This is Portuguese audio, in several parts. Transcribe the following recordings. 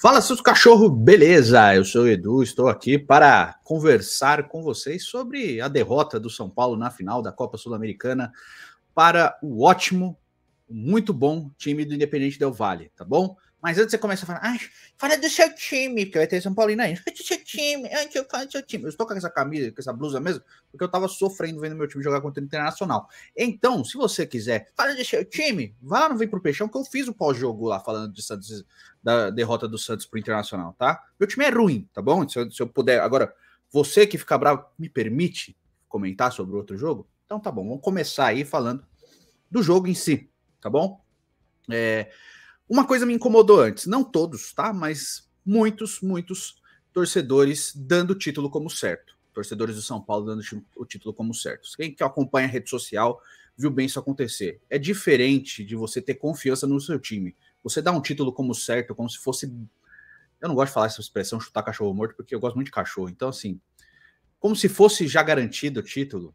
Fala, seus cachorros, beleza? Eu sou o Edu, estou aqui para conversar com vocês sobre a derrota do São Paulo na final da Copa Sul-Americana para o ótimo, muito bom time do Independente Del Valle, tá bom? Mas antes você começa a falar, fala do seu time, porque vai ter São Paulino aí. Fala do seu time, antes eu falo do seu time. Eu estou com essa camisa, com essa blusa mesmo, porque eu estava sofrendo vendo meu time jogar contra o Internacional. Então, se você quiser, fala do seu time, vai lá no Vem Pro Peixão, que eu fiz o pós-jogo lá, falando de Santos, da derrota do Santos pro Internacional, tá? Meu time é ruim, tá bom? Se eu puder, agora, você que fica bravo, me permite comentar sobre o outro jogo? Então tá bom, vamos começar aí falando do jogo em si, tá bom? Uma coisa me incomodou antes, não todos, tá? Mas muitos torcedores dando o título como certo. Torcedores do São Paulo dando o título como certo. Quem que acompanha a rede social viu bem isso acontecer. É diferente de você ter confiança no seu time. Você dá um título como certo, como se fosse... Eu não gosto de falar essa expressão, chutar cachorro morto, porque eu gosto muito de cachorro. Então, assim, como se fosse já garantido o título,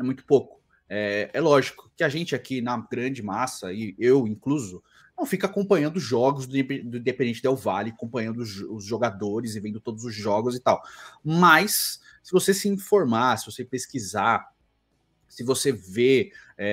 é muito pouco. É lógico que a gente aqui na grande massa, e eu incluso, não fica acompanhando os jogos do Independente Del Valle, acompanhando os jogadores e vendo todos os jogos e tal. Mas, se você se informar, se você pesquisar, se você vê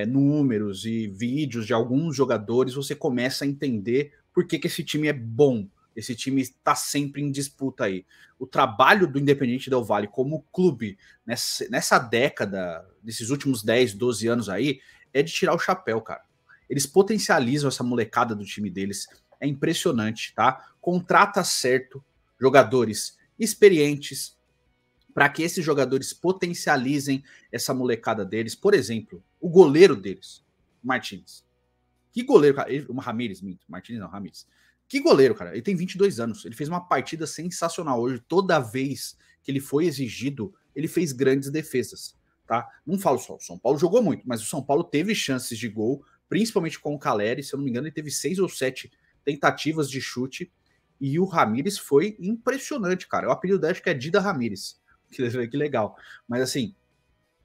números e vídeos de alguns jogadores, você começa a entender por que esse time é bom. Esse time está sempre em disputa aí. O trabalho do Independente Del Valle como clube nessa década, nesses últimos 10, 12 anos aí, é de tirar o chapéu, cara. Eles potencializam essa molecada do time deles. É impressionante, tá? Contrata certo jogadores experientes para que esses jogadores potencializem essa molecada deles. Por exemplo, o goleiro deles, o Martínez. Que goleiro, cara. O Ramírez, Martínez não, Ramírez. Que goleiro, cara. Ele tem 22 anos. Ele fez uma partida sensacional hoje. Toda vez que ele foi exigido, ele fez grandes defesas, tá? Não falo só, o São Paulo jogou muito, mas o São Paulo teve chances de gol, principalmente com o Caleri. Se eu não me engano, ele teve 6 ou 7 tentativas de chute. E o Ramírez foi impressionante, cara. O apelido dele acho que é Dida Ramírez. Que legal. Mas assim,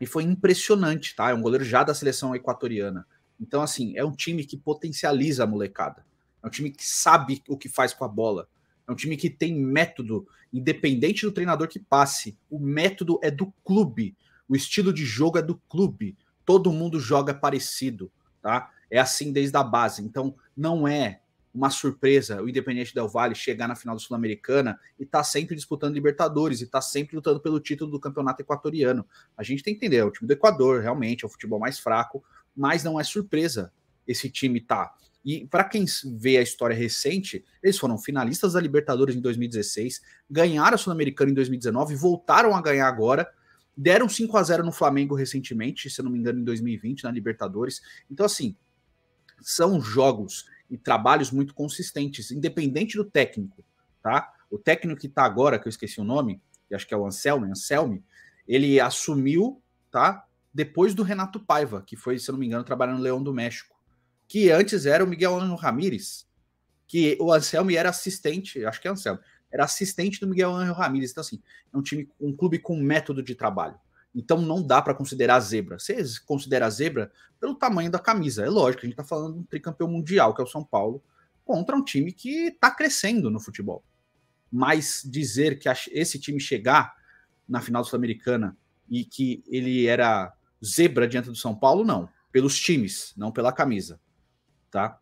ele foi impressionante, tá? É um goleiro já da seleção equatoriana. Então, assim, é um time que potencializa a molecada. É um time que sabe o que faz com a bola. É um time que tem método, independente do treinador que passe. O método é do clube. O estilo de jogo é do clube. Todo mundo joga parecido, tá? É assim desde a base. Então, não é uma surpresa o Independente Del Valle chegar na final da Sul-Americana e tá sempre disputando Libertadores e tá sempre lutando pelo título do campeonato equatoriano. A gente tem que entender, é o time do Equador, realmente, é o futebol mais fraco, mas não é surpresa esse time tá. E para quem vê a história recente, eles foram finalistas da Libertadores em 2016, ganharam a Sul-Americana em 2019, voltaram a ganhar agora, deram 5-0 no Flamengo recentemente, se eu não me engano, em 2020, na Libertadores. Então, assim, são jogos e trabalhos muito consistentes, independente do técnico, tá? O técnico que tá agora, que eu esqueci o nome, que acho que é o Anselmi, ele assumiu, tá? Depois do Renato Paiva, que foi, se eu não me engano, trabalhando no Leão do México, que antes era o Miguel Ángel Ramírez, que o Anselmi era assistente, acho que é Anselmi, era assistente do Miguel Ángel Ramírez. Então, assim, é um clube com método de trabalho. Então não dá para considerar zebra. Você considera zebra pelo tamanho da camisa. É lógico, a gente está falando de um tricampeão mundial, que é o São Paulo, contra um time que está crescendo no futebol. Mas dizer que esse time chegar na final sul-americana e que ele era zebra diante do São Paulo, não. Pelos times, não pela camisa. Tá?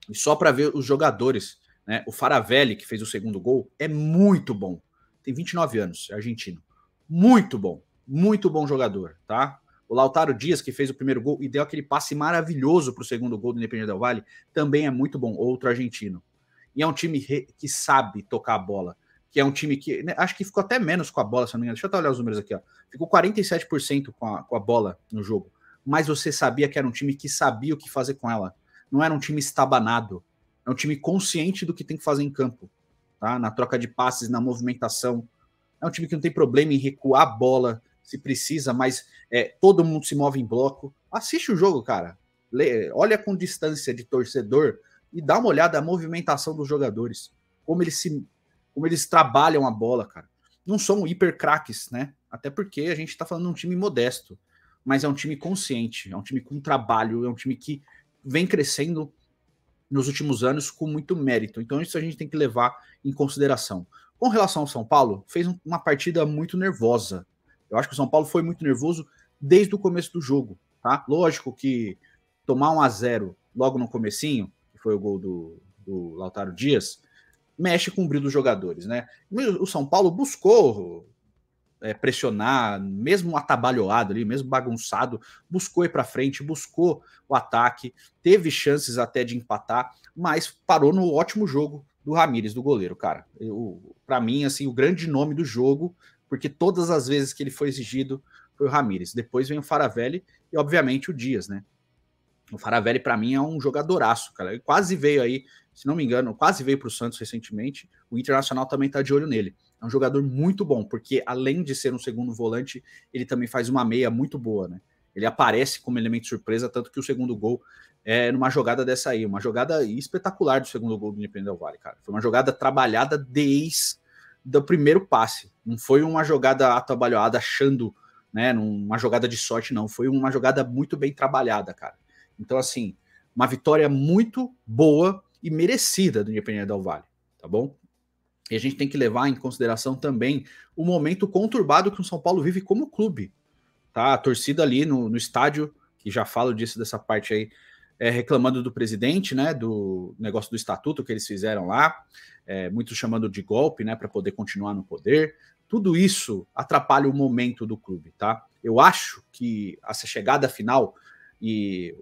E só para ver os jogadores, né? O Faravelli, que fez o segundo gol, é muito bom. Tem 29 anos, é argentino. Muito bom jogador, tá? O Lautaro Dias, que fez o primeiro gol e deu aquele passe maravilhoso para o segundo gol do Independente Del Valle, também é muito bom, outro argentino. E é um time que sabe tocar a bola, que é um time que, né, acho que ficou até menos com a bola, se não me engano. Deixa eu até olhar os números aqui, ó. Ficou 47% com a bola no jogo. Mas você sabia que era um time que sabia o que fazer com ela. Não era um time estabanado. É um time consciente do que tem que fazer em campo, tá? Na troca de passes, na movimentação. É um time que não tem problema em recuar a bola, se precisa, mas todo mundo se move em bloco. Assiste o jogo, cara. Olha com distância de torcedor e dá uma olhada na movimentação dos jogadores. Como eles trabalham a bola, cara. Não são hiper craques, né? Até porque a gente tá falando de um time modesto. Mas é um time consciente, é um time com trabalho, é um time que vem crescendo nos últimos anos com muito mérito. Então isso a gente tem que levar em consideração. Com relação ao São Paulo, fez uma partida muito nervosa. Eu acho que o São Paulo foi muito nervoso desde o começo do jogo, tá? Lógico que tomar 1-0 logo no comecinho, que foi o gol do Lautaro Dias, mexe com o brilho dos jogadores, né? O São Paulo buscou pressionar, mesmo atabalhoado ali, mesmo bagunçado, buscou ir para frente, buscou o ataque, teve chances até de empatar, mas parou no ótimo jogo do Ramires, do goleiro, cara. Para mim, assim, o grande nome do jogo, porque todas as vezes que ele foi exigido foi o Ramires. Depois vem o Faravelli e, obviamente, o Dias, né? O Faravelli, para mim, é um jogadoraço, cara. Ele quase veio aí, se não me engano, quase veio para o Santos recentemente. O Internacional também tá de olho nele. É um jogador muito bom, porque além de ser um segundo volante, ele também faz uma meia muito boa, né? Ele aparece como elemento surpresa, tanto que o segundo gol é numa jogada dessa aí, uma jogada espetacular do segundo gol do Independente Del Valle, cara. Foi uma jogada trabalhada desde o primeiro passe. Não foi uma jogada atabalhada achando, né, uma jogada de sorte, não. Foi uma jogada muito bem trabalhada, cara. Então, assim, uma vitória muito boa e merecida do Independente Del Valle, tá bom? E a gente tem que levar em consideração também o momento conturbado que o São Paulo vive como clube, tá? A torcida ali no estádio, que já falo disso, dessa parte aí, reclamando do presidente, né, do negócio do estatuto que eles fizeram lá, muitos chamando de golpe, né, para poder continuar no poder. Tudo isso atrapalha o momento do clube, tá? Eu acho que essa chegada final e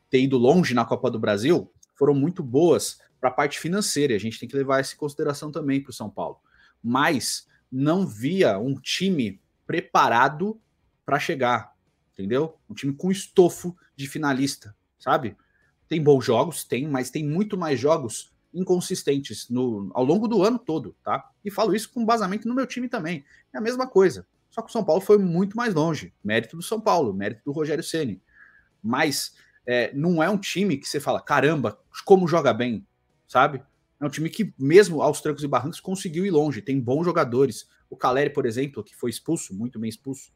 ter ido longe na Copa do Brasil foram muito boas para a parte financeira. A gente tem que levar isso em consideração também para o São Paulo. Mas não via um time preparado para chegar, entendeu? Um time com estofo de finalista, sabe? Tem bons jogos, tem, mas tem muito mais jogos inconsistentes ao longo do ano todo, tá? E falo isso com basamento no meu time também. É a mesma coisa. Só que o São Paulo foi muito mais longe. Mérito do São Paulo, mérito do Rogério Ceni. Mas não é um time que você fala, caramba, como joga bem, sabe? É um time que, mesmo aos trancos e barrancos, conseguiu ir longe. Tem bons jogadores. O Caleri, por exemplo, que foi expulso, muito bem expulso,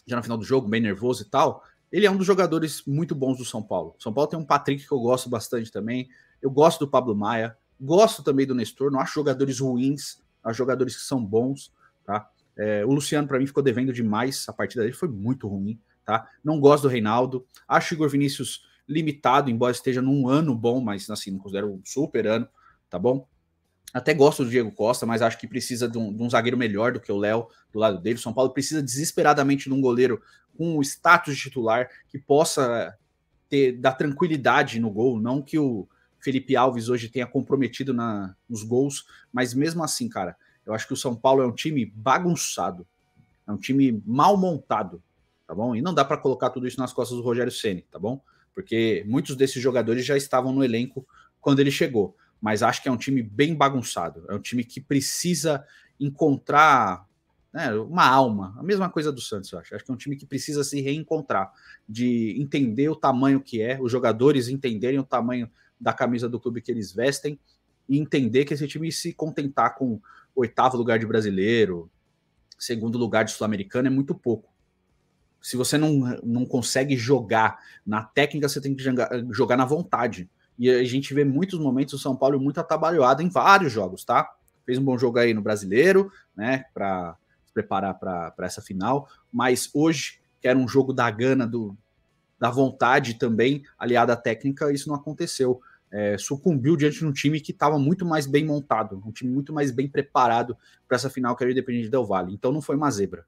já no final do jogo, bem nervoso e tal, ele é um dos jogadores muito bons do São Paulo. O São Paulo tem um Patrick que eu gosto bastante também. Eu gosto do Pablo Maia, gosto também do Nestor. Não acho jogadores ruins, acho jogadores que são bons, tá? O Luciano, para mim, ficou devendo demais. A partida dele foi muito ruim, tá? Não gosto do Reinaldo. Acho o Igor Vinícius limitado, embora esteja num ano bom, mas assim, não considero um super ano, tá bom? Até gosto do Diego Costa, mas acho que precisa de um zagueiro melhor do que o Léo do lado dele. O São Paulo precisa desesperadamente de um goleiro com o status de titular que possa dar tranquilidade no gol. Não que o Felipe Alves hoje tenha comprometido nos gols, mas mesmo assim, cara, eu acho que o São Paulo é um time bagunçado, é um time mal montado, tá bom? E não dá para colocar tudo isso nas costas do Rogério Ceni, tá bom? Porque muitos desses jogadores já estavam no elenco quando ele chegou. Mas acho que é um time bem bagunçado. É um time que precisa encontrar, né, uma alma. A mesma coisa do Santos, eu acho. Acho que é um time que precisa se reencontrar, de entender o tamanho que é, os jogadores entenderem o tamanho da camisa do clube que eles vestem e entender que esse time se contentar com o 8º lugar de brasileiro, 2º lugar de sul-americano é muito pouco. Se você não consegue jogar na técnica, você tem que jogar na vontade. E a gente vê muitos momentos o São Paulo muito atabalhoado em vários jogos, tá? Fez um bom jogo aí no Brasileiro, né, para se preparar para essa final, mas hoje, que era um jogo da gana, da vontade também, aliada à técnica, isso não aconteceu. Sucumbiu diante de um time que estava muito mais bem montado, um time muito mais bem preparado para essa final que era o Independente Del Valle. Então não foi uma zebra.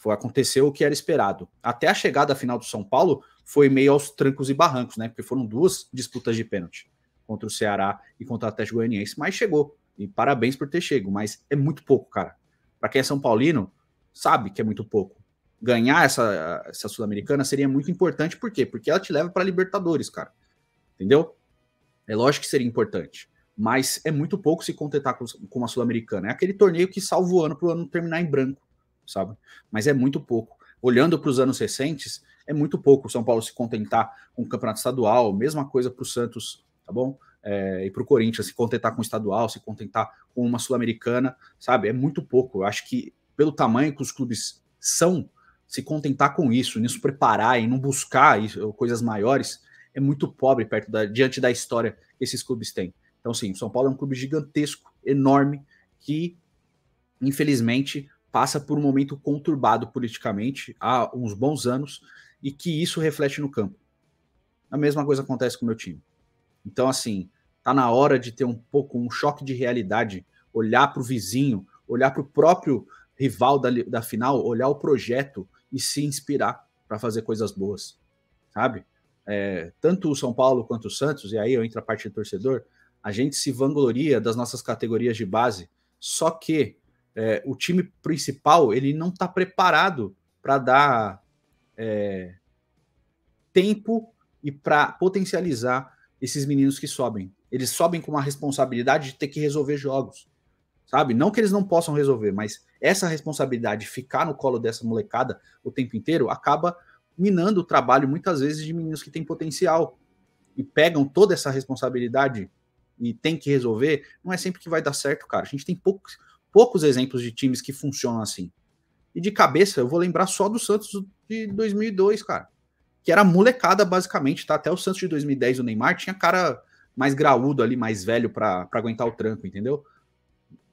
Aconteceu o que era esperado. Até a chegada final do São Paulo foi meio aos trancos e barrancos, né? Porque foram 2 disputas de pênalti contra o Ceará e contra o Atlético Goianiense, mas chegou. E parabéns por ter chego, mas é muito pouco, cara. Para quem é São Paulino, sabe que é muito pouco. Ganhar essa Sul-Americana seria muito importante, por quê? Porque ela te leva para Libertadores, cara. Entendeu? É lógico que seria importante, mas é muito pouco se contentar com uma Sul-Americana. É aquele torneio que salva o ano para o ano terminar em branco, sabe? Mas é muito pouco. Olhando para os anos recentes, é muito pouco o São Paulo se contentar com o campeonato estadual, mesma coisa para o Santos, tá bom? E para o Corinthians se contentar com o estadual, se contentar com uma Sul-Americana, sabe? É muito pouco. Eu acho que pelo tamanho que os clubes são, se contentar com isso, nisso preparar e não buscar coisas maiores, é muito pobre diante da história que esses clubes têm. Então, sim, o São Paulo é um clube gigantesco, enorme, que, infelizmente, passa por um momento conturbado politicamente há uns bons anos e que isso reflete no campo. A mesma coisa acontece com o meu time. Então, assim, tá na hora de ter um choque de realidade, olhar para o vizinho, olhar para o próprio rival da final, olhar o projeto e se inspirar para fazer coisas boas, sabe? Tanto o São Paulo quanto o Santos, e aí eu entro a parte do torcedor, a gente se vangloria das nossas categorias de base, só que o time principal ele não está preparado para dar tempo e para potencializar esses meninos que sobem. Eles sobem com uma responsabilidade de ter que resolver jogos, sabe? Não que eles não possam resolver, mas essa responsabilidade de ficar no colo dessa molecada o tempo inteiro acaba minando o trabalho, muitas vezes, de meninos que têm potencial e pegam toda essa responsabilidade e tem que resolver. Não é sempre que vai dar certo, cara. A gente tem poucos exemplos de times que funcionam assim. E de cabeça, eu vou lembrar só do Santos de 2002, cara. Que era molecada, basicamente, tá? Até o Santos de 2010, o Neymar, tinha cara mais graúdo ali, mais velho para aguentar o tranco, entendeu?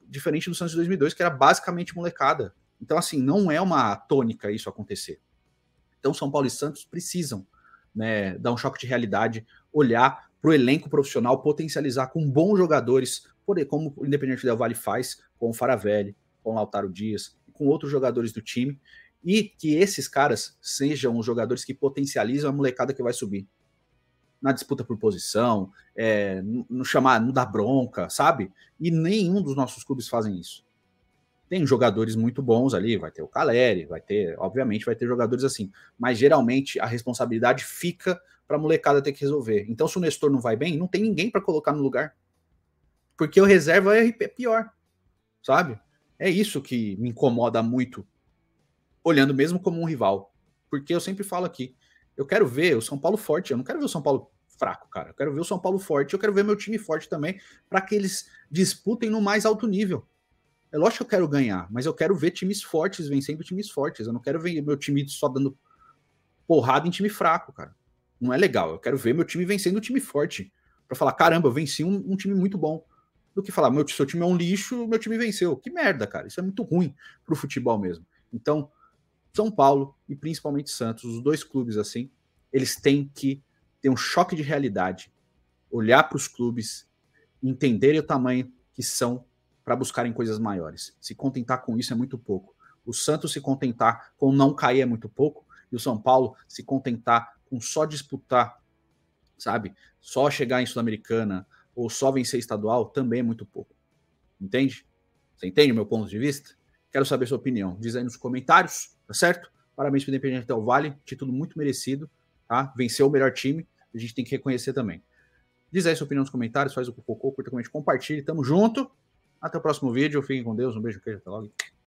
Diferente do Santos de 2002, que era basicamente molecada. Então, assim, não é uma tônica isso acontecer. Então, São Paulo e Santos precisam, né, dar um choque de realidade, olhar para o elenco profissional, potencializar com bons jogadores, como o Independiente Del Valle faz com o Faravelli, com o Lautaro Dias, com outros jogadores do time, e que esses caras sejam os jogadores que potencializam a molecada que vai subir. Na disputa por posição, não dar bronca, sabe? E nenhum dos nossos clubes fazem isso. Tem jogadores muito bons ali, vai ter o Caleri, obviamente vai ter jogadores assim, mas geralmente a responsabilidade fica para a molecada ter que resolver. Então, se o Nestor não vai bem, não tem ninguém para colocar no lugar. Porque o reserva é pior, sabe? É isso que me incomoda muito, olhando mesmo como um rival. Porque eu sempre falo aqui, eu quero ver o São Paulo forte, eu não quero ver o São Paulo fraco, cara. Eu quero ver o São Paulo forte, eu quero ver meu time forte também, para que eles disputem no mais alto nível. É lógico que eu quero ganhar, mas eu quero ver times fortes vencendo times fortes. Eu não quero ver meu time só dando porrada em time fraco, cara. Não é legal. Eu quero ver meu time vencendo um time forte. Pra falar, caramba, eu venci um time muito bom. Do que falar, seu time é um lixo, meu time venceu. Que merda, cara. Isso é muito ruim pro futebol mesmo. Então, São Paulo e principalmente Santos, os dois clubes assim, eles têm que ter um choque de realidade, olhar para os clubes, entenderem o tamanho que são para buscarem coisas maiores. Se contentar com isso é muito pouco. O Santos se contentar com não cair é muito pouco, e o São Paulo se contentar com só disputar, sabe? Só chegar em Sul-Americana ou só vencer estadual também é muito pouco. Entende? Você entende o meu ponto de vista? Quero saber sua opinião. Diz aí nos comentários, tá certo? Parabéns para o Independiente Del Valle, título muito merecido, tá? Venceu o melhor time, a gente tem que reconhecer também. Diz aí sua opinião nos comentários, faz o cocô, curta, comente, compartilhe, tamo junto. Até o próximo vídeo, fiquem com Deus, um beijo, queijo, até logo.